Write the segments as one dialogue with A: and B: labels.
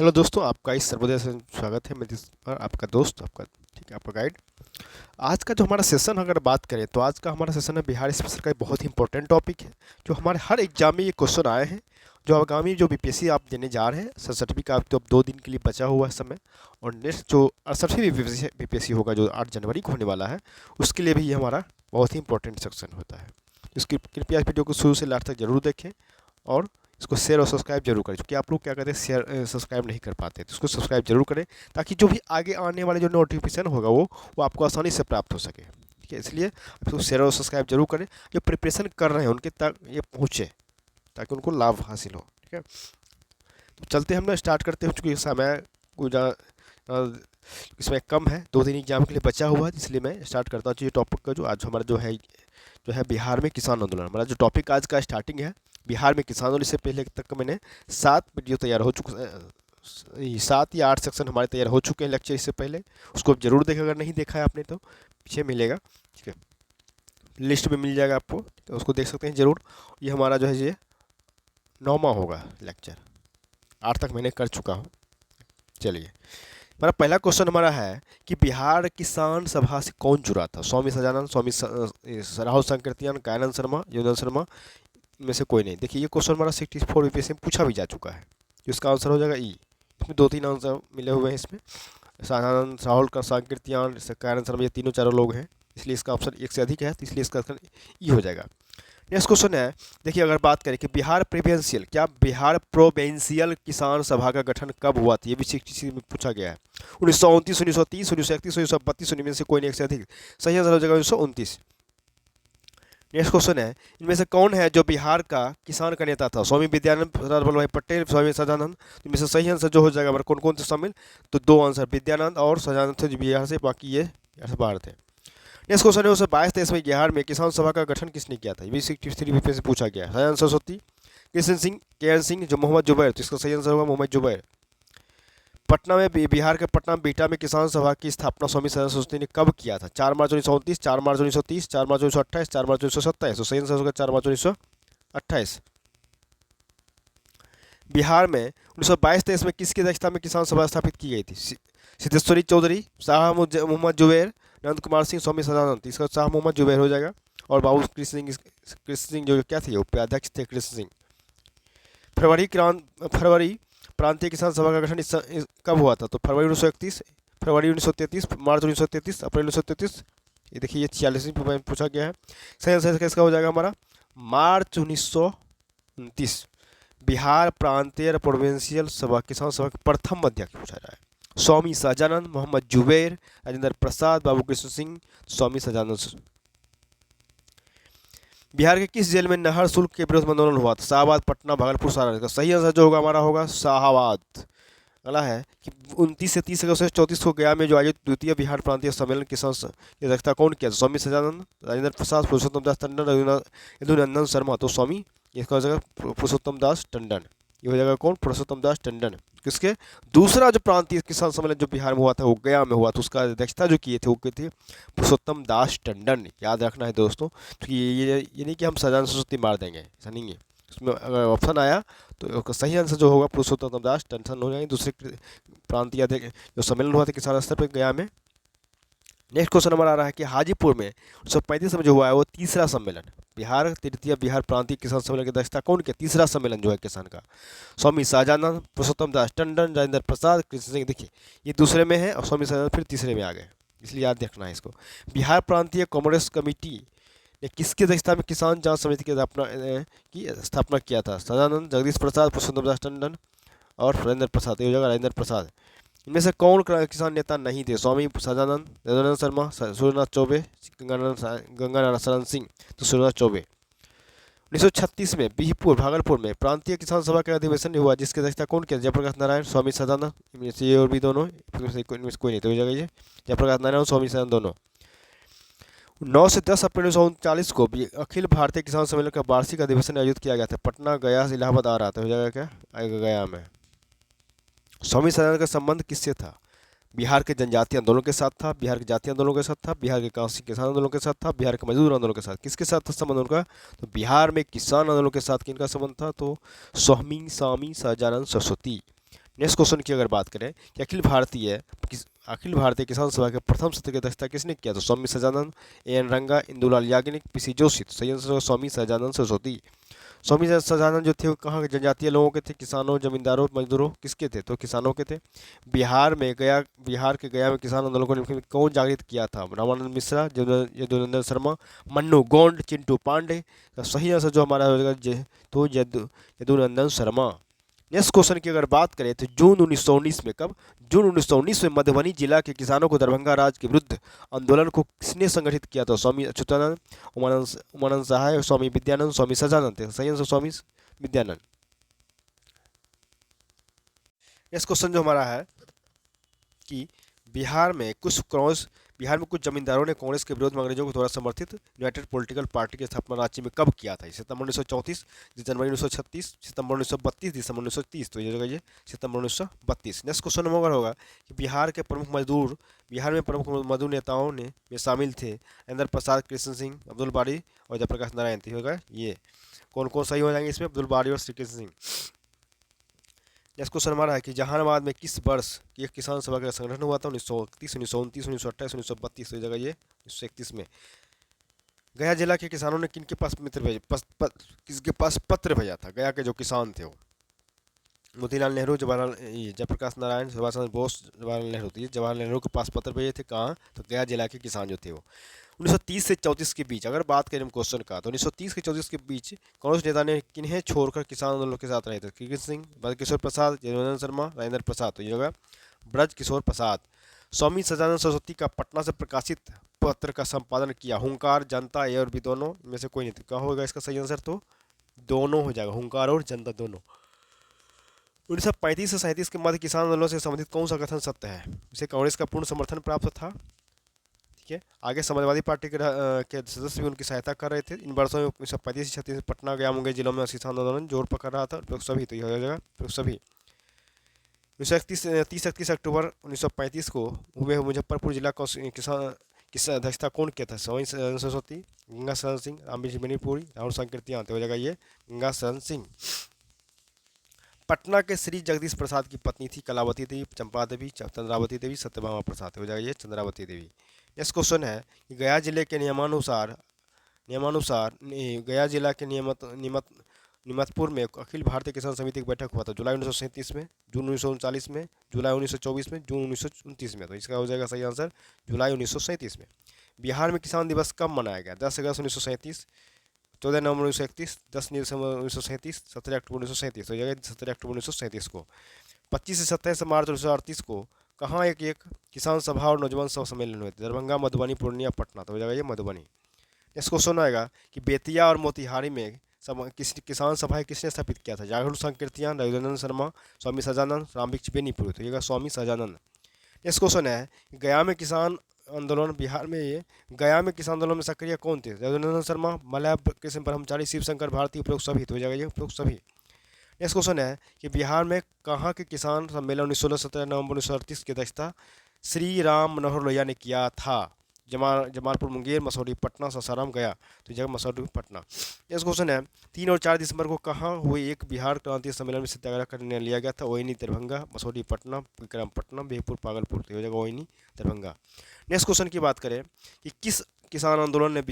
A: Hello दोस्तों, आपका इस सर्वोदय से स्वागत है। मैं आपका दोस्त, आपका ठीक है, आपका गाइड। आज का जो हमारा सेशन अगर बात करें तो आज का हमारा सेशन है बिहार स्पेशल का एक बहुत ही इंपॉर्टेंट टॉपिक है जो हमारे हर एग्जाम में ये क्वेश्चन आए हैं। जो आगामी जो बीपीएससी आप देने जा रहे हैं, सरसठवीं का तो अब 2 दिन के लिए बचा हुआ है समय। और नेक्स्ट जो 68वीं बीपीएससी होगा जो 8 जनवरी को होने वाला है, उसके लिए भी ये हमारा बहुत ही इंपॉर्टेंट सेक्शन होता है। इसकी कृपया इस वीडियो को शुरू से लास्ट तक जरूर देखें और इसको शेयर और सब्सक्राइब जरूर करें, क्योंकि आप लोग क्या करते हैं, शेयर सब्सक्राइब नहीं कर पाते, तो इसको सब्सक्राइब जरूर करें ताकि जो भी आगे आने वाले जो नोटिफिकेशन होगा वो आपको आसानी से प्राप्त हो सके। ठीक है, इसलिए आप इसको शेयर और सब्सक्राइब जरूर करें। जो प्रिपरेशन कर रहे हैं उनके तक ये पहुँचे ताकि उनको लाभ हासिल हो। ठीक है, तो चलते हम लोग स्टार्ट करते हैं, चूँकि समय कुछ इसमें कम है, 2 दिन एग्जाम के लिए बचा हुआ है, इसलिए मैं स्टार्ट करता हूँ। ये टॉपिक का जो आज हमारा जो है बिहार में किसान आंदोलन, हमारा जो टॉपिक आज का स्टार्टिंग है बिहार में किसान आंदोलन। इससे पहले तक मैंने 7 वीडियो तैयार हो चुके, 7 या 8 सेक्शन हमारे तैयार हो चुके हैं लेक्चर इससे पहले। उसको आप जरूर देखें, अगर नहीं देखा है आपने तो पीछे मिलेगा। ठीक है, लिस्ट में मिल जाएगा आपको, तो उसको देख सकते हैं जरूर। ये हमारा जो है ये 9वां होगा लेक्चर, 8 तक मैंने कर चुका हूँ। चलिए, हमारा पहला क्वेश्चन हमारा है कि बिहार किसान सभा से कौन जुड़ा था? स्वामी सजानंद, राहुल संकीर्तन, कानन शर्मा, योजन शर्मा में से कोई नहीं। देखिए, ये क्वेश्चन हमारा 64 बीपीएससी में पूछा भी जा चुका है। इसका आंसर हो जाएगा ई। इसमें 2-3 आंसर मिले हुए हैं इसमें, सजानंद, राहुल का संकीर्तन, कानन शर्मा, ये तीनों चारों लोग हैं, इसलिए इसका ऑप्शन एक से अधिक है, तो इसलिए इसका आंसर ई हो जाएगा। नेक्स्ट क्वेश्चन है, देखिए अगर बात करें कि बिहार प्रोविंशियल किसान सभा का गठन कब हुआ था? ये भी 60 में पूछा गया है। 1929, 1930, 1931, 1932, इनमें से कोई नहीं एक से अधिक। सही आंसर हो जाएगा 1929। नेक्स्ट क्वेश्चन है, इनमें से कौन है जो बिहार का किसान का नेता था? स्वामी विद्यानंद, सरदार वल्लभ भाई पटेल, स्वामी सजानंद। इनमें से सही आंसर जो हो जाएगा हमारा कौन कौन से शामिल? तो 2 आंसर, विद्यानंद और सजानंद थे जो बिहार से, बाकी ये बिहार से बाहर थे। नेक्स्ट क्वेश्चन है, 1922-23 में बिहार में किसान सभा का गठन किसने किया था? ये भी 63 बीपीएससी से पूछा गया है। सही आंसर सरस्वती, कृष्ण सिंह, के.एन. सिंह, जो मोहम्मद जुबैर, तो इसका सही आंसर होगा मोहम्मद जुबैर। पटना में बिहार के पटना में बिहटा में किसान सभा की स्थापना स्वामी सदानंद सरस्वती ने कब किया था? 4 मार्च 1929, 4 मार्च 1930, 4 मार्च 1928, 4 मार्च 1927। तो सही आंसर होगा 4 मार्च 1928। बिहार में 1922-23 में किसकी अध्यक्षता में किसान सभा स्थापित की गई थी? सिद्धेश्वरी चौधरी, शाह मोहम्मद जुबैर, नंद कुमार सिंह, स्वामी सदानंद। इसका शाह मोहम्मद जुबैर हो जाएगा। और बाबू कृष्ण सिंह जो क्या थे, उपाध्यक्ष थे कृष्ण सिंह। फरवरी प्रांतीय किसान सभा का गठन कब हुआ था? तो फरवरी 1931, फरवरी 1933, मार्च 1933, अप्रैल 1933। ये देखिए, ये 46वीं में पूछा गया है। सही आंसर इसका हो जाएगा हमारा मार्च 1929। बिहार प्रांतीय प्रोविंशियल सभा किसान सभा के प्रथम अध्यक्ष पूछा जाए, स्वामी सजानंद, मोहम्मद जुबैर, राजेंद्र प्रसाद, बाबू कृष्ण सिंह, स्वामी सजानंद। बिहार के किस जेल में नहर शुल्क के विरोध में आंदोलन हुआ था? शाहाबाद, पटना, भागलपुर, सारण। का सही आंसर जो होगा हमारा होगा शाहाबाद। अगला है कि 29 से 30 अगस्त 34 को गया में जो आयोजित द्वितीय बिहार प्रांतीय सम्मेलन किसान की अध्यक्षता कौन किया? स्वामी सजानंद, राजेंद्र प्रसाद, पुरुषोत्तम दास टंडन, यदुनंदन शर्मा। तो स्वामी, इसका हो जाएगा पुरुषोत्तम दास टंडन। ये हो जाएगा कौन? पुरुषोत्तम दास टंडन। किसके? दूसरा जो प्रांतीय किसान सम्मेलन जो बिहार में हुआ था वो गया में हुआ था, उसका अध्यक्षता जो किए थे वो किए थे पुरुषोत्तम दास टंडन। याद रखना है दोस्तों, तो ये नहीं कि हम सजानंद सरस्वती मार देंगे, ऐसा नहीं है। उसमें अगर ऑप्शन आया तो सही आंसर जो होगा पुरुषोत्तम दास टंडन हो जाएंगे। दूसरे प्रांतीय जो सम्मेलन हुआ था किसान स्तर पर गया में। नेक्स्ट क्वेश्चन हमारा आ रहा है कि हाजीपुर में 1935 में जो हुआ है वो तीसरा सम्मेलन, तृतीय बिहार प्रांतीय किसान सम्मेलन की अध्यक्षता कौन किया? तीसरा सम्मेलन जो है किसान का, स्वामी सजानंद, पुरुषोत्तम दास टंडन, राजेंद्र प्रसाद, कृष्ण सिंह। देखिए, ये दूसरे में है और स्वामी सजानंद फिर तीसरे में आ गए, इसलिए याद रखना है इसको। बिहार प्रांतीय कांग्रेस कमेटी ने किसकी अध्यक्षता में किसान जांच समिति की स्थापना किया था? सजानंद, जगदीश प्रसाद, पुरुषोत्तम दास टंडन और राजेंद्र प्रसाद। ये हो जाएगा राजेंद्र प्रसाद। इनमें से कौन किसान नेता नहीं थे? स्वामी सजानंद, यदुनंदन शर्मा, सूर्यनाथ चौबे, गंगानारायण शरण सिंह। तो सूर्यनाथ चौबे। 1936 में बिहपुर, भागलपुर में प्रांतीय किसान सभा का अधिवेशन हुआ, जिसकी अध्यक्षता कौन किया? जयप्रकाश नारायण, स्वामी सदानंद। इनमें से ये और भी दोनों, इनमें से कोई नहीं, तो हो जाएगा ये जयप्रकाश नारायण और स्वामी सदानंद दोनों। 9 से 10 अप्रैल 1939 को भी अखिल भारतीय किसान सम्मेलन का वार्षिक अधिवेशन आयोजित किया गया था। पटना, गया, इलाहाबाद आ रहा था, हो जाएगा क्या? आएगा गया में। स्वामी सदानंद का संबंध किससे था? बिहार के जनजातीय आंदोलन के साथ था, बिहार के जातीय आंदोलन के साथ था, बिहार के कांसी किसान आंदोलन के साथ था, बिहार के मजदूर आंदोलन के साथ। किसके साथ था संबंध उनका? तो बिहार में किसान आंदोलन के साथ किनका संबंध था? तो स्वामी सजानंद सरस्वती। नेक्स्ट क्वेश्चन की अगर बात करें कि अखिल भारतीय किसान सभा के प्रथम सत्र की अध्यक्षता किसने किया? तो स्वामी सजानंद, ए एन रंगा, इंदुलाल याग्निक, पीसी जोशी। तो सही आंसर होगा स्वामी सजानंद सरस्वती। स्वामी सजानंद जो थे वो कहाँ के जनजातीय लोगों के थे? किसानों, जमींदारों, मजदूरों, किसके थे? तो किसानों के थे। बिहार के गया में किसान आंदोलन को कौन जागृत किया था? रामानंद मिश्रा, यदुनंदन शर्मा, मन्नू गोंड, चिंटू पांडे। तो सही आंसर जो हमारा होगा तो यदुनंदन शर्मा। नेक्स्ट क्वेश्चन की अगर बात करें तो जून 1919 में, कब? जून 1919 में मधुबनी जिला के किसानों को दरभंगा राज के विरुद्ध आंदोलन को किसने संगठित किया था? स्वामी अच्युतानंद, उमानंद सहाय, स्वामी विद्यानंद, स्वामी सजानंद थे। सही आंसर स्वामी विद्यानंद। नेक्स्ट क्वेश्चन जो हमारा है कि बिहार में कुछ जमींदारों ने कांग्रेस के विरोध में अंग्रेजों को द्वारा समर्थित यूनाइटेड पॉलिटिकल पार्टी की स्थापना राज्य में कब किया था? सितंबर 1934, जनवरी 1936, सितंबर 1932, दिसंबर 1930। तो ये जगह ये सितंबर 1932। नेक्स्ट क्वेश्चन नंबर होगा कि बिहार में प्रमुख मजदूर नेताओं में शामिल थे इंद्र प्रसाद, कृष्ण सिंह, अब्दुल बारी और जयप्रकाश नारायण थे। होगा ये कौन कौन सही हो जाएंगे इसमें? अब्दुल बारी और श्री कृष्ण सिंह। नेक्स्ट क्वेश्चन हमारा है कि जहानाबाद में किस वर्ष की एक किसान सभा का संगठन हुआ था? 1931, 1929, 1928, 1932। तो जगह ये 1931 में। गया जिला के किसानों ने किनके पास किसके पास पत्र भेजा था? गया के जो किसान थे वो मोतीलाल नेहरू, जयप्रकाश नारायण, सुभाष चंद्र बोस, जवाहरलाल नेहरू। तो ये जवाहरलाल नेहरू के पास पत्र भेजे थे। कहाँ? तो गया जिला के किसान जो थे वो 1930 से 34 के बीच अगर बात करें क्वेश्चन का, तो 1930 से 34 के बीच कांग्रेस नेता ने किन्हें छोड़कर किसान आंदोलन के साथ रहे थे? कृष्ण सिंह, ब्रजकिशोर प्रसाद, जयनंदन शर्मा, राजेंद्र प्रसाद। तो ये होगा ब्रजकिशोर प्रसाद। स्वामी सजानंद सरस्वती का पटना से प्रकाशित पत्र का संपादन किया? हुंकार, जनता, ए और बी दोनों में से कोई नहीं था। क्या होगा इसका सही आंसर? तो दोनों हो जाएगा, हुंकार और जनता दोनों। 1935 से 37 के मध्य किसान आंदोलन से संबंधित कौन सा कथन सत्य है? इसे कांग्रेस का पूर्ण समर्थन प्राप्त था। ठीक है, आगे समाजवादी पार्टी के सदस्य भी उनकी सहायता कर रहे थे। इन वर्षों में 1935 से 36 पटना, गया, मुंगेर जिलों में किसान आंदोलन जोर पकड़ रहा था। उपयुक्त सभी। तो यह हो जाएगा उपयुक्त सभी। 30-31 अक्टूबर 1935 को हुए मुजफ्फरपुर जिला किसान किस अध्यक्षता कौन किया था? स्वामी सरस्वती, गंगा शरण सिंह, रामवीर मणिपुरी, राहुल संकीर्तियान। तो हो जाएगा ये गंगा शरण सिंह। पटना के श्री जगदीश प्रसाद की पत्नी थी कलावती देवी, चंपा देवी, चंद्रावती देवी, सत्यभामा प्रसाद। हो जाएगा ये चंद्रावती देवी। नेक्स्ट क्वेश्चन है कि गया जिले के नियमानुसार गया जिला के निमतपुर में अखिल भारतीय किसान समिति की बैठक हुआ था? जुलाई 1937 में, जून 1939 में, जुलाई 1924 में, जून 1929 में। तो इसका हो जाएगा सही आंसर जुलाई 1937 में। बिहार में किसान दिवस कब मनाया गया? 10 अगस्त 1937, 14 नवंबर 1931, 10 दिसंबर 1937, 17 अक्टूबर 1937। तो जगह 17 अक्टूबर 1937 को। 25 से 27 मार्च 1938 को कहाँ एक किसान सभा और नौजवान सभा सम्मेलन हुए थे? दरभंगा, मधुबनी, पूर्णिया, पटना। तो हो जाएगा ये मधुबनी। नेक्स्ट क्वेश्चन आएगा कि बेतिया और मोतिहारी में किसान सभाएं किसने स्थापित किया था? राहुल संकीर्तियान, रघुनंदन शर्मा, स्वामी सजानंद, रामवृक्ष बेनीपुर। तो ये स्वामी सजानंद। नेक्स्ट क्वेश्चन है गया में किसान आंदोलन किसान आंदोलन में सक्रिय कौन थे? रघुनंदन शर्मा, मलय कृष्ण ब्रह्मचारी, शिवशंकर भारती। उपयुक्त सभी। तो हो जाएगा ये उपयुक्त सभी। नेक्स्ट क्वेश्चन है कि बिहार में कहाँ के किसान सम्मेलन 17 नवंबर 1938 की अध्यक्षता श्री राम मनोहर लोहिया ने किया था? जमालपुर, मुंगेर, मसौढ़ी, पटना, सासाराम, गया। तो जगह मसौढ़ी, पटना। नेक्स्ट क्वेश्चन है 3 और 4 दिसंबर को कहाँ हुए एक बिहार क्रांति सम्मेलन में सत्याग्रह करने लिया गया था? ओइनी, दरभंगा, मसौढ़ी, पटना, विक्रमपट्टनम, बिहपुर, भागलपुर। तो हो जाएगा ओइनी, दरभंगा। नेक्स्ट क्वेश्चन की बात करें कि किस किसान आंदोलन ने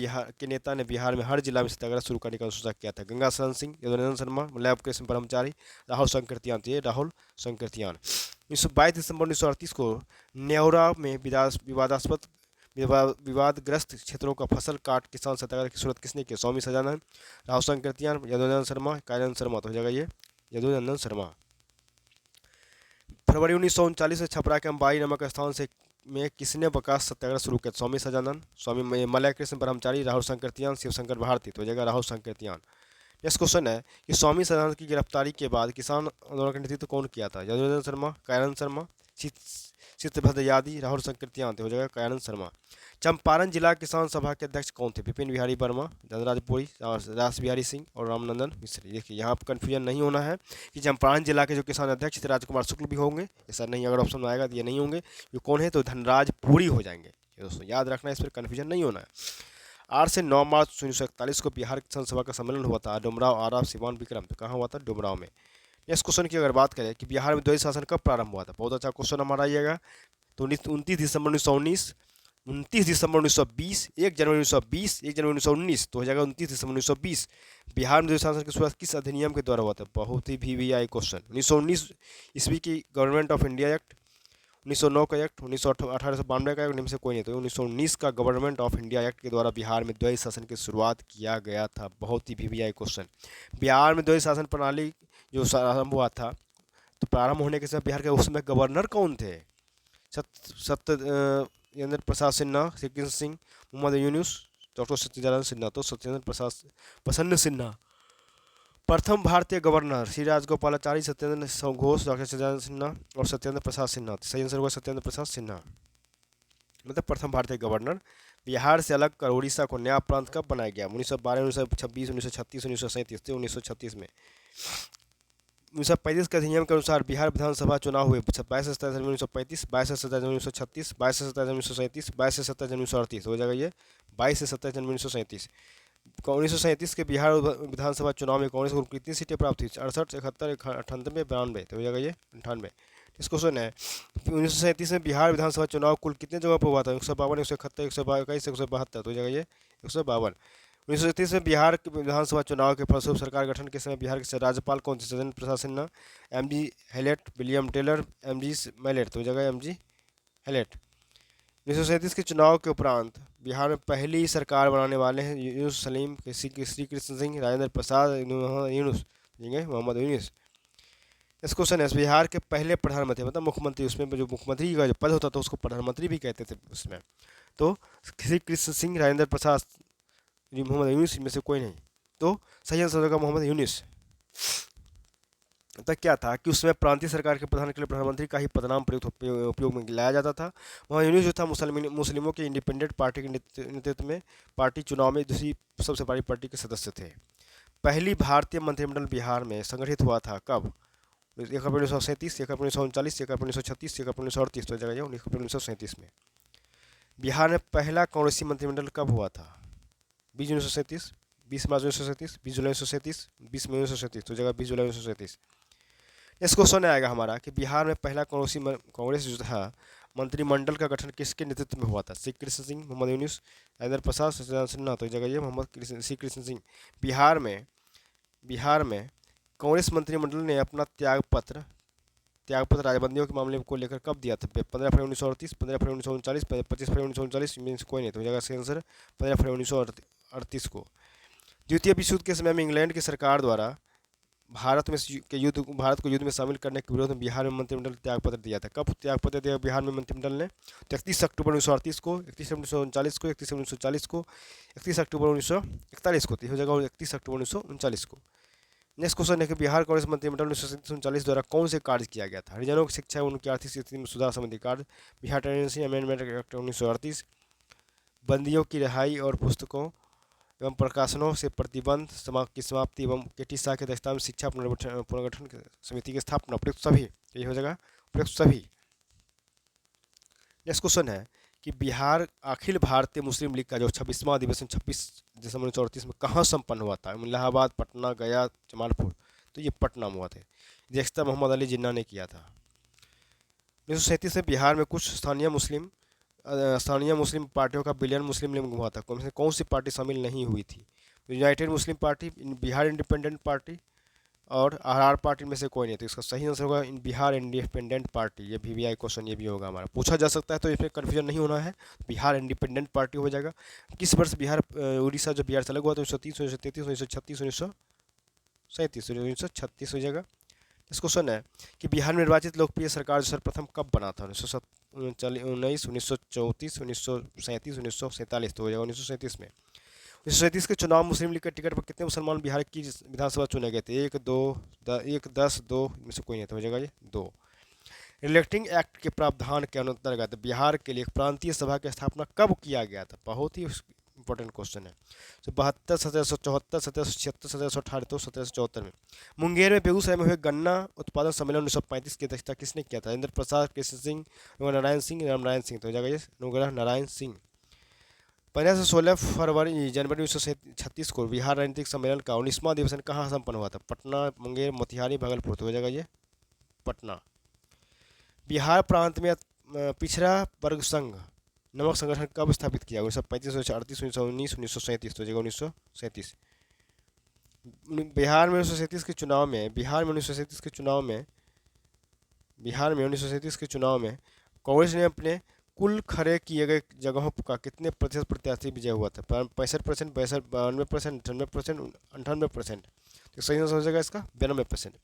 A: नेता ने बिहार में हर जिला में सत्याग्रह शुरू करने का अनुशंसा किया था? गंगा शरण सिंह, यदुनंदन शर्मा, मलय कृष्ण ब्रह्मचारी, राहुल संकीर्तियान। तो ये राहुल संकीर्तियान। 22 दिसंबर 1938 को नेौरा में विवादग्रस्त क्षेत्रों का फसल काट किसान सत्याग्रह की शुरुआत किसने की? स्वामी सजानंद, राहुल संकीर्तियान, यदुनंदन शर्मा, कायनंद शर्मा। तो हो जाएगा ये यदुनंदन शर्मा। फरवरी 1939 में छपरा के अंबाई नामक स्थान से में किसने प्रकाश सत्याग्रह शुरू किया? स्वामी सजानंद, स्वामी मलय कृष्ण ब्रह्मचारी, राहुल संकीर्तियान, शिवशंकर भारती। तो हो जाएगा राहुल संकीर्तियान। नेक्स्ट क्वेश्चन है कि स्वामी सजानंद की गिरफ्तारी के बाद किसान आंदोलन का नेतृत्व कौन किया था? यदुनंदन शर्मा, कायनंद शर्मा, चित्रभद्र यादी, राहुल संकीर्तियान। हो जाएगा कायनंद शर्मा। चंपारण जिला किसान सभा के अध्यक्ष कौन थे? विपिन बिहारी वर्मा, धनराज पुरी, रास बिहारी सिंह और रामनंदन मिश्र। देखिए यहाँ पर कन्फ्यूजन नहीं होना है कि चंपारण जिला के जो किसान अध्यक्ष थे राजकुमार शुक्ल भी होंगे, ऐसा नहीं, अगर ऑप्शन में आएगा तो ये नहीं होंगे। ये कौन है? तो धनराज पुरी हो जाएंगे। दोस्तों याद रखना, इस पर कन्फ्यूजन नहीं होना है। 8 से 9 मार्च 1941 को बिहार किसान सभा का सम्मेलन हुआ था डुमराव, आरा, सिवान, विक्रम। तो कहाँ हुआ था? डुमराव में। इस क्वेश्चन की अगर बात करें कि बिहार में द्वैध शासन कब प्रारंभ हुआ था, बहुत अच्छा क्वेश्चन हमारा आइएगा। तो 29 दिसंबर 1919, 29 दिसंबर 1920, 1 जनवरी 1920, 1 जनवरी 1919, तो हो जाएगा 29 दिसंबर 1920। बिहार में द्वैध शासन की शुरुआत किस अधिनियम के द्वारा हुआ था, बहुत ही VVI क्वेश्चन। 1919 ईस्वी की गवर्नमेंट ऑफ इंडिया एक्ट, 1909 का एक्ट, 1892 का एक्ट, इनमें से कोई नहीं। तो 1919 का गवर्नमेंट ऑफ इंडिया एक्ट के द्वारा बिहार में द्वैध शासन की शुरुआत किया गया था, बहुत ही VVI क्वेश्चन। बिहार में द्वैध शासन प्रणाली जो आरंभ हुआ था, तो प्रारंभ होने के समय बिहार के उस समय गवर्नर कौन थे? सत्येंद्र प्रसाद सिन्हा, श्री कृष्ण सिंह, मोहम्मद यूनुस, डॉक्टर सत्यनारायण सिन्हा। तो सत्येंद्र प्रसाद प्रसन्न सिन्हा प्रथम भारतीय गवर्नर, श्री राजगोपालाचारी, सत्येंद्र घोष, डॉक्टर सत्यनारायण सिन्हा और सत्येंद्र प्रसाद सिन्हा। सही आंसर होगा सत्येंद्र प्रसाद सिन्हा, मतलब प्रथम भारतीय गवर्नर। बिहार से अलग कर उड़ीसा को नया प्रांत कब बनाया गया? 1912, 1926, 1936, 1937। 1936 में। 1935 के अधिनियम के अनुसार बिहार विधानसभा चुनाव हुए 22 से 27 जनवरी 1935, 22 से 27 जनवरी 1936, 22 से 27 जनवरी 1937, 22 से 27 जनवरी 1938। हो जाएगा ये 22 से 27 जनवरी 1937। 1937 के बिहार विधानसभा चुनाव में कांग्रेस को कितनी सीटें प्राप्त हुई? 68, 71, 98, 92। तो हो जाएगा ये 98। इस क्वेश्चन है 1937 में बिहार विधानसभा चुनाव कुल कितने जगह पर हुआ था? 152, 171, 121, 172। तो हो जाएगा ये 152। 1937 में बिहार के विधानसभा चुनाव के फलस्वरूप सरकार गठन के समय बिहार के राज्यपाल कौन थे? Satyendra Prasad Sinha, MG Hallett, William Taylor, MG Mallet. तो हो जाएगा MG हैलेट। 1937 के चुनाव के उपरांत बिहार में पहली सरकार बनाने वाले हैं यूनुस सलीम, श्री कृष्ण सिंह, राजेंद्र प्रसाद, यूनुस, मोहम्मद यूनुस। इस क्वेश्चन है बिहार के पहले प्रधानमंत्री, मतलब मुख्यमंत्री, उसमें जो मुख्यमंत्री का जो पद होता था उसको प्रधानमंत्री भी कहते थे उसमें। तो श्री कृष्ण सिंह, राजेंद्र प्रसाद, मोहम्मद यूनुस, इनमें से कोई नहीं। तो सही आंसर होगा मोहम्मद यूनुस। तक क्या था कि उसमें प्रांतीय सरकार के प्रधान के लिए प्रधानमंत्री का ही पदनाम उपयोग में लाया जाता था। वहाँ यूनुस जो था मुस्लिमों के इंडिपेंडेंट पार्टी के नेतृत्व में पार्टी चुनाव में दूसरी सबसे बड़ी पार्टी के सदस्य थे। पहली भारतीय मंत्रिमंडल बिहार में संगठित हुआ था कब? 1 अप्रैल 1937, 1 अप्रैल 1939, 1 अप्रैल 1936, 1 अप्रैल 1938। तो जगह 1 अप्रैल 1937 में। बिहार में पहला कांग्रेसी मंत्रिमंडल कब हुआ था? 20 जून 1937, 20 मार्च 1937, 20 जुलाई 1937, 20 मई 1937। तो जगह 20 जुलाई 1937। इस क्वेश्चन में आएगा हमारा कि बिहार में पहला कांग्रेस जो था मंत्रिमंडल का गठन किसके नेतृत्व में हुआ था? श्री कृष्ण सिंह, मोहम्मद यूनुस, राजेंद्र प्रसाद, सत्यनारायण सिन्हा। तो जगह ये श्री कृष्ण सिंह। बिहार में कांग्रेस मंत्रिमंडल ने अपना त्यागपत्र राजबंदियों के मामले को लेकर कब दिया था? 15 फरवरी 1938, 15 फरवरी 1939, 25 फरवरी 1939। इनमें से कोई नहीं। तो हो जाएगा सही आंसर 15 फरवरी 1938 को। द्वितीय विश्व युद्ध के समय में इंग्लैंड की सरकार द्वारा भारत को युद्ध में शामिल करने के विरोध में बिहार में मंत्रिमंडल त्यागपत्र दिया था। कब त्यागपत्र दिया बिहार में मंत्रिमंडल ने? तो 31 अक्टूबर 1938 को, 31 1939 को, 31 1940 को, 31 अक्टूबर 1941 को। हो जाएगा 31 अक्टूबर 1939 को। नेक्स्ट क्वेश्चन है कि बिहार कांग्रेस मंत्रिमंडल 1939 द्वारा कौन से कार्य किया गया था? हरिजनों की शिक्षा एवं उनकी आर्थिक स्थिति में सुधार संबंधी कार्य, बिहार टेनेंसी अमेंडमेंट एक्ट 1938, बंदियों की रिहाई और पुस्तकों एवं प्रकाशनों से प्रतिबंध की समाप्ति एवं केटी शाह की अध्यक्षता में शिक्षा पुनर्गठन समिति की स्थापना। उपयुक्त सभी। यही हो जाएगा उपयुक्त सभी। नेक्स्ट क्वेश्चन है कि बिहार अखिल भारतीय मुस्लिम लीग का जो 26वां अधिवेशन 26 दिसंबर 1938 में कहाँ संपन्न हुआ था? इलाहाबाद, पटना, गया, जमालपुर। तो ये पटना में हुआ था। अध्यक्षता मोहम्मद अली जिन्ना ने किया था। 1937 में बिहार में कुछ स्थानीय मुस्लिम पार्टियों का विलयन मुस्लिम लीग हुआ था। कौन सी पार्टी शामिल नहीं हुई थी? United Muslim party, Bihar independent party और आरआर पार्टी में से कोई नहीं। तो इसका सही आंसर होगा बिहार इंडिपेंडेंट पार्टी। ये VVI क्वेश्चन ये भी होगा हमारा, पूछा जा सकता है, तो इसमें कन्फ्यूजन नहीं होना है। बिहार इंडिपेंडेंट पार्टी हो जाएगा। किस वर्ष बिहार उड़ीसा जो बिहार से अलग हुआ था? 1930, 1933, 1936, 1937। 1936 हो जाएगा। इस क्वेश्चन है कि बिहार में निर्वाचित लोकप्रिय सरकार सर्वप्रथम कब बना था? 1919, 1934, 1937, 1947। तो हो जाएगा 1937 में। 1937 के चुनाव मुस्लिम लीग के टिकट पर कितने मुसलमान बिहार की विधानसभा चुने गए थे? 1, 10, 2। इनमें से कोई नहीं। तो हो जाएगा ये 2। इलेक्टिंग एक्ट के प्रावधान के अंतर्गत बिहार के लिए प्रांतीय सभा की स्थापना कब किया गया था? बहुत ही इंपॉर्टेंट क्वेश्चन है। तो 72, 1774, 1776, 1718। तो 1774 में। मुंगेर में बेगूसराय में हुए गन्ना उत्पादन सम्मेलन 1935 की अध्यक्षता किसने किया था? राजेंद्र प्रसाद, कृष्ण सिंह, नारायण सिंह, रामनारायण सिंह। तो हो जाएगा ये नारायण सिंह। 15 से 16 जनवरी 1936 को बिहार राजनीतिक सम्मेलन का 19वां अधिवेशन कहाँ संपन्न हुआ था? पटना, मुंगेर, मोतिहारी, भागलपुर। तो हो जाएगा ये पटना। बिहार प्रांत में पिछड़ा वर्ग संघ नामक संगठन कब स्थापित किया? 1935, 1938, 1919, 1937। तो हो जाएगा 1937। बिहार में 1937 के चुनाव में कांग्रेस ने अपने कुल खड़े किए गए जगहों का कितने प्रतिशत प्रत्याशी विजय हुआ था? 65%, 92%, 98%, 98%। तो सही आंसर हो जाएगा इसका 92%।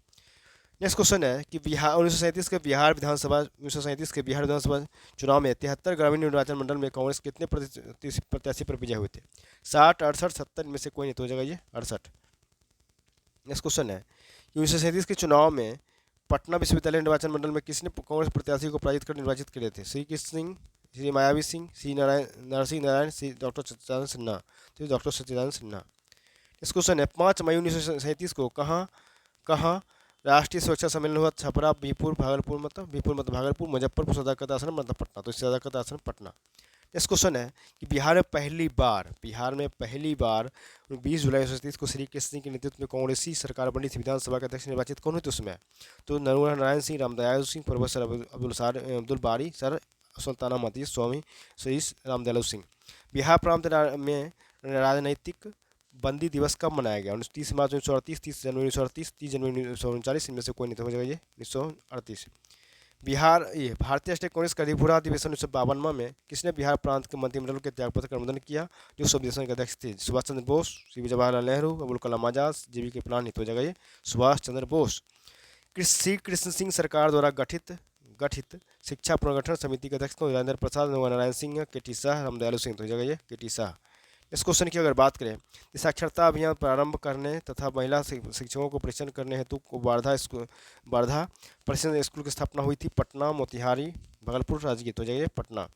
A: नेक्स्ट क्वेश्चन है कि बिहार 1937 के बिहार विधानसभा चुनाव में 73 ग्रामीण निर्वाचन मंडल में कांग्रेस कितने प्रत्याशी पर विजय हुए थे? 60, 68, 70 में से कोई नहीं। तो हो जाएगा ये 68। नेक्स्ट क्वेश्चन है कि 1937 के चुनाव में पटना विश्वविद्यालय निर्वाचन मंडल में किसने कांग्रेस प्रत्याशी को पराजित कर निर्वाचित किए थे? श्री कृष्ण सिंह, श्री मायावी सिंह, श्री नरसिंह नारायण, श्री डॉक्टर सच्चिदानंद सिन्हा। तो डॉक्टर सच्चिदानंद सिन्हा। नेक्स्ट क्वेश्चन है 5 मई 1937 को कहाँ राष्ट्रीय सुरक्षा सम्मेलन हुआ? छपरा, बीरपुर, भागलपुर मतलब भागलपुर, मुजफ्फरपुर, सदाकत आश्रम मतलब पटना। तो सदाकत आश्रम पटना। नेक्स्ट क्वेश्चन है कि बिहार में पहली बार 20 जुलाई 1937 को श्री कृष्ण सिंह के नेतृत्व में कांग्रेसी सरकार बनी थी। विधानसभा के अध्यक्ष निर्वाचित कौन हुए थे उसमें? तो नरवर नारायण सिंह, रामदयाल सिंह, प्रोफेसर अब्दुल बारी, सर सुल्ताना मती, स्वामी श्री रामदयाल सिंह। बिहार प्रांत में राजनैतिक बंदी दिवस कब मनाया गया? 30 मार्च 1938, 30 जनवरी 1938, 30 जनवरी 1939। इनमें से कोई नहीं। तो हो जाएगा ये 1938। भारतीय स्टेट कांग्रेस का अधिभूरा अधिवेशन 1952 में किसने बिहार प्रांत के मंत्रिमंडल के त्यागपत्र का अनुमोदन किया? जो सब अधिवेशन के अध्यक्ष थे? सुभाष चंद्र बोस, श्री जवाहरलाल नेहरू, अबुल कलाम आजाद, JV के प्लान। तो हो जाएगा ये सुभाष चंद्र बोस। श्री कृष्ण सिंह सरकार द्वारा गठित शिक्षा पुनर्गठन समिति के अध्यक्ष राजेंद्र प्रसाद, नारायण सिंह, KT शाह, रामदयालु सिंह। तो हो जाएगा ये KT शाह। इस क्वेश्चन की अगर बात करें, साक्षरता अभियान प्रारंभ करने तथा महिला शिक्षकों को प्रशिक्षण करने हेतु वार्धा प्रशिक्षण स्कूल की स्थापना हुई थी? पटना, मोतिहारी, भागलपुर, राजगीर। तो जाइए पटना।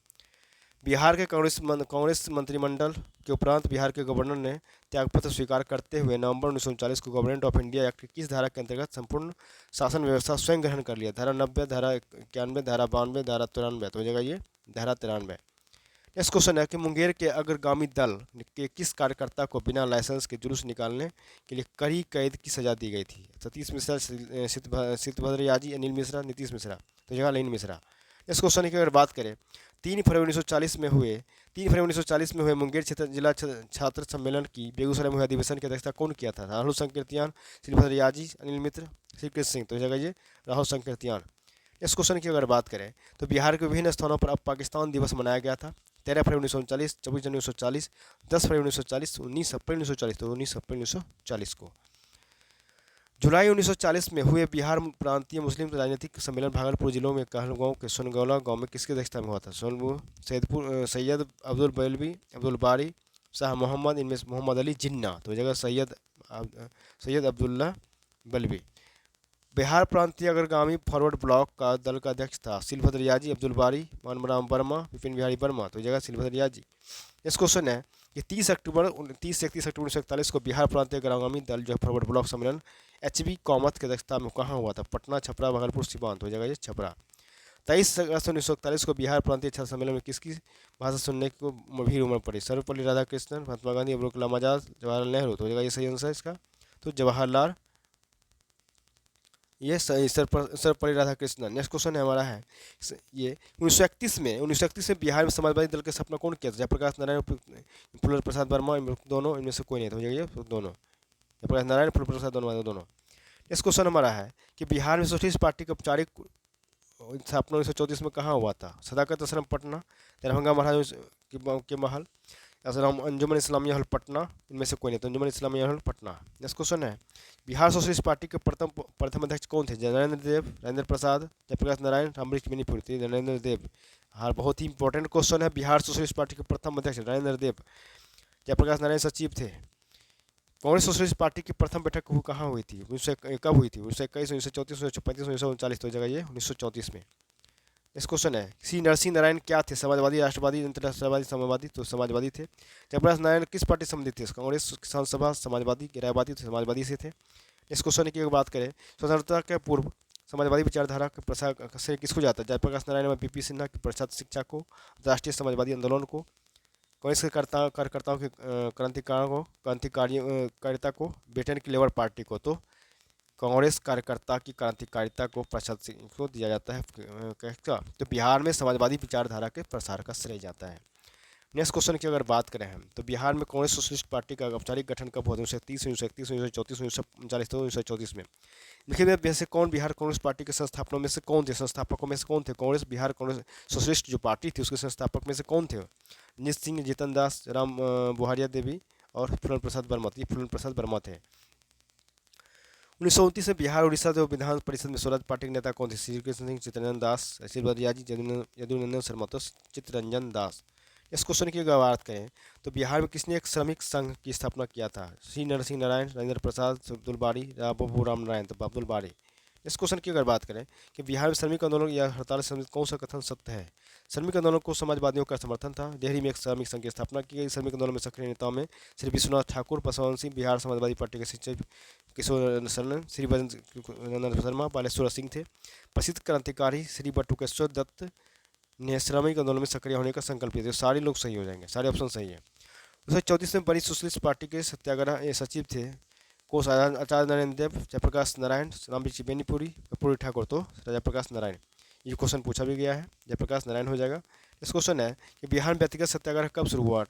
A: बिहार के कांग्रेस मंत्रिमंडल के उपरांत बिहार के गवर्नर ने त्यागपत्र स्वीकार करते हुए नवंबर 1939 को गवर्नमेंट ऑफ इंडिया एक्ट की किस धारा के अंतर्गत संपूर्ण शासन व्यवस्था स्वयं ग्रहण कर लिया? धारा 90, धारा 91, धारा 92, धारा 93। तो हो जाएगा ये धारा 93। नेक्स्ट क्वेश्चन है कि मुंगेर के अग्रगामी दल के किस कार्यकर्ता को बिना लाइसेंस के जुलूस निकालने के लिए कड़ी कैद की सजा दी गई थी? सतीश मिश्रा, सिद्धभद्र याजी, अनिल मिश्रा, नीतीश मिश्रा। तो जगह अनिल मिश्रा। इस क्वेश्चन की अगर बात करें, 3 फरवरी 1940 में हुए मुंगेर क्षेत्र जिला छात्र सम्मेलन की बेगूसराय में हुए अधिवेशन की अध्यक्षता कौन किया था? राहुल संकीर्तियान, सिद्धभद्र याजी, अनिल मित्र, श्री कृष्ण सिंह। तो जगह ये राहुल संकीर्तियान। इस क्वेश्चन की अगर बात करें तो बिहार के विभिन्न स्थानों पर अब पाकिस्तान दिवस मनाया गया था। 13 फरवरी 1939, 24 जनवरी 1940, 10 फरवरी 1940, 19 अप्रैल 1940। तो 19 अप्रैल 1940 को। जुलाई 1940 में हुए बिहार प्रांतीय मुस्लिम राजनीतिक सम्मेलन भागलपुर जिलों में कहलगांव के सोनगौला गांव में किसकी अध्यक्षता में हुआ था? सैयद अब्दुल बल्बी, अब्दुल बारी, शाह मोहम्मद, इनमें मोहम्मद अली जिन्ना। तो जगह सैयद अब्दुल्ला बल्बी। बिहार प्रांतीय अग्रगामी फॉरवर्ड ब्लॉक का दल का अध्यक्ष था? सिलभद्र याजी, अब्दुल बारी, मनमराम वर्मा, विपिन बिहारी वर्मा। तो जगह सिलभद्र याजी। इस क्वेश्चन है कि 30 से 31 अक्टूबर 1941 को बिहार प्रांतीय अग्रगामी दल जो फॉरवर्ड ब्लॉक सम्मेलन HB कामत की अध्यक्षता में कहाँ हुआ था? पटना, छपरा, भागलपुर, सीवान। तो जगह ये छपरा। 23 अगस्त 1941 को बिहार प्रांतीय छात्र सम्मेलन में किसकी भाषा सुनने को भीड़ उमड़ पड़ी? सर्वपल्ली राधाकृष्णन, महात्मा गांधी, अबुल कलाम आजाद, जवाहरलाल नेहरू। तो जगह ये सही आंसर है इसका। तो जवाहरलाल, ये सही सर्वपल्ली राधाकृष्णन। नेक्स्ट क्वेश्चन है हमारा है ये 1931 में बिहार में समाजवादी दल की स्थापना कौन किया था? जयप्रकाश नारायण, फूल प्रसाद वर्मा, दोनों। इनमें से कोई नहीं। तो ये दोनों, जयप्रकाश नारायण, फूल प्रसाद दोनों। नेक्स्ट क्वेश्चन हमारा है कि बिहार में सोशलिस्ट पार्टी का औपचारिक स्थापना 1934 में कहाँ हुआ था? सदाकत आश्रम पटना, दरभंगा महाराज के महल, अंजुमन इस्लामिया हॉल पटना। इनमें से कोई नहीं। तो Anjuman Islamia hall Patna. Next question है बिहार सोशलिस्ट पार्टी के प्रथम अध्यक्ष कौन थे? नरेंद्र देव, राजेंद्र प्रसाद, जयप्रकाश नारायण, रामबृक्ष बेनीपुरी। नरेंद्र देव। हाँ, बहुत ही इंपॉर्टेंट क्वेश्चन है। बिहार सोशलिस्ट पार्टी के प्रथम अध्यक्ष नरेंद्र देव। जयप्रकाश नारायण सचिव थे। कांग्रेस सोशलिस्ट पार्टी की प्रथम बैठक कहाँ हुई थी? कब हुई थी? 1921, 1934, 1935, 1939। तो जगह ये 1934 में। इस क्वेश्चन है श्री नरसिंह नारायण क्या थे? समाजवादी, राष्ट्रवादी, अंतरराष्ट्रवादी, समाजवादी। तो समाजवादी थे। जयप्रकाश नारायण किस पार्टी से संबंधित थे? कांग्रेस, किसान सभा, समाजवादी, रायवादी। तो समाजवादी से थे। इस क्वेश्चन की बात करें, स्वतंत्रता के पूर्व समाजवादी विचारधारा के प्रसार से किसको जाता है? जयप्रकाश नारायण व BP सिन्हा की प्रसाद शिक्षा को, राष्ट्रीय समाजवादी आंदोलन को, कांग्रेस के कार्यकर्ताओं के क्रांतिकारिता को, ब्रिटेन की लेबर पार्टी को। तो कांग्रेस कार्यकर्ता की क्रांतिकारिता को प्रशस्ति को दिया जाता है किसका? तो बिहार में समाजवादी विचारधारा के प्रसार का श्रेय जाता है। नेक्स्ट क्वेश्चन की अगर बात करें हम, तो बिहार में कांग्रेस सोशलिस्ट पार्टी का औपचारिक गठन कब हुआ? 1930, 1931, 1934, 1939, 1934 में। देखिए वैसे कौन बिहार कांग्रेस पार्टी के संस्थापकों में से कौन थे? संस्थापकों में से कौन थे? कांग्रेस बिहार कांग्रेस सोशलिस्ट जो पार्टी थी उसके संस्थापक में से कौन थे? नित सिंह, जीतन दास, राम बुहारिया देवी और फूलन प्रसाद वर्मा। ये फूलन प्रसाद वर्मा थे। 1929 में बिहार उड़ीसा जो विधान परिषद में स्वराज पार्टी के नेता कौन थे? श्री कृष्ण सिंह, चित्तरंजन दास, आशीर्वाद रियाजी, यदुनंदन शर्मा। तो चित्तरंजन दास। इस क्वेश्चन की अगर बात करें, तो बिहार में किसने एक श्रमिक संघ की स्थापना किया था? श्री नरसिंह नारायण, राजेंद्र प्रसाद, अब्दुल बारी, बाबू राम नारायण। तो अब्दुल बारी। इस क्वेश्चन की अगर बात करें कि बिहार में श्रमिक आंदोलन या हड़ताल से संबंधित कौन सा कथन सत्य है? श्रमिक आंदोलन को समाजवादियों का समर्थन था। दिल्ली में एक श्रमिक संघ की स्थापना की गई। श्रमिक आंदोलन में सक्रिय नेताओं में श्री विश्वनाथ ठाकुर, पासवान सिंह, बिहार समाजवादी पार्टी के सचिव किशोर सरन, श्री वजन शर्मा, बालेश्वर सिंह थे। प्रसिद्ध क्रांतिकारी श्री बटुकेश्वर दत्त ने श्रमिक आंदोलन में सक्रिय होने का संकल्प लिया। सारे लोग सही हो जाएंगे, सारे ऑप्शन सही है। 1934 में बनी सोशलिस्ट पार्टी के सत्याग्रह सचिव थे कोष आचार्य नरेंद्र देव, जयप्रकाश नारायण, रामजी बेनीपुरी, कर्पूरी ठाकुर। तो जयप्रकाश नारायण। ये क्वेश्चन पूछा भी गया है, जयप्रकाश नारायण हो जाएगा। इस क्वेश्चन है कि बिहार में व्यक्तिगत सत्याग्रह कब शुरू हुआ?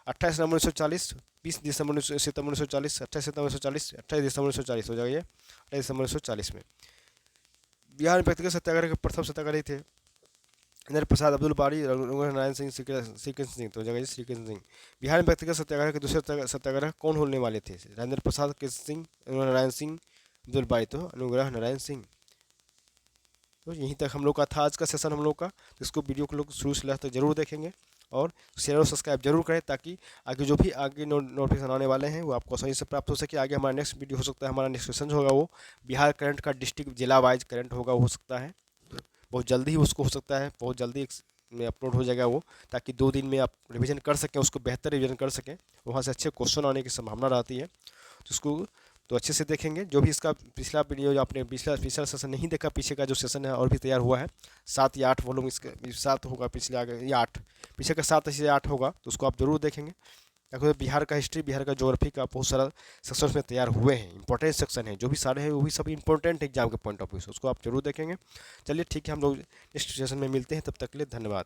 A: 28 नवंबर 1940, 20 सितंबर 1940, 28 सितंबर 1940, 28 दिसंबर 1940 हो जाएगा। ये 28 दिसंबर 1940 में बिहार में व्यक्तिगत सत्याग्रह के प्रथम सत्याग्रही थे इंद्र प्रसाद, अब्दुल बारी, रघुनाथ नारायण सिंह, श्रीकृष्ण सिंह। तो हो जाएगा श्रीकृष्ण सिंह। बिहार में व्यक्तिगत सत्याग्रह के दूसरे सत्याग्रह कौन होने वाले थे? राजेंद्र प्रसाद, कृष्ण सिंह, अनुग्रह नारायण सिंह, अब्दुल बारी। तो अनुग्रह नारायण सिंह। तो यहीं तक हम लोग का था आज का सेशन हम लोग का। तो इसको वीडियो को लोग शुरू से लास्ट तक जरूर देखेंगे और शेयर और सब्सक्राइब जरूर करें, ताकि आगे जो भी आगे नोटिफिकेशन आने वाले हैं वो आपको सही से प्राप्त हो सके। आगे हमारा नेक्स्ट वीडियो हो सकता है, हमारा नेक्स्ट सेशन होगा वो बिहार करंट का डिस्ट्रिक्ट जिला वाइज करंट होगा, हो सकता है बहुत जल्दी ही उसको हो सकता है, बहुत जल्दी में अपलोड हो जाएगा वो, ताकि 2 दिन में आप रिवीजन कर सकें, उसको बेहतर रिवीजन कर सकें। वहाँ से अच्छे क्वेश्चन आने की संभावना रहती है। तो उसको तो अच्छे से देखेंगे। जो भी इसका पिछला वीडियो जो आपने पिछला सेशन नहीं देखा, पीछे का जो सेशन है और भी तैयार हुआ है, 7 या 8 वॉल्यूम इसका 7 होगा, पिछले आगे या 8 पीछे का 7 या 8 होगा। तो उसको आप जरूर देखेंगे, ताकि बिहार का हिस्ट्री, बिहार का ज्योग्राफी का बहुत सारा सेक्शन में तैयार हुए हैं। इंपॉर्टेंट सेक्शन है जो भी सारे हैं, वो भी सभी इंपॉर्टेंट एग्जाम के पॉइंट ऑफ व्यू से, उसको आप जरूर देखेंगे। चलिए ठीक है, हम लोग नेक्स्ट सेशन में मिलते हैं, तब तक के लिए धन्यवाद।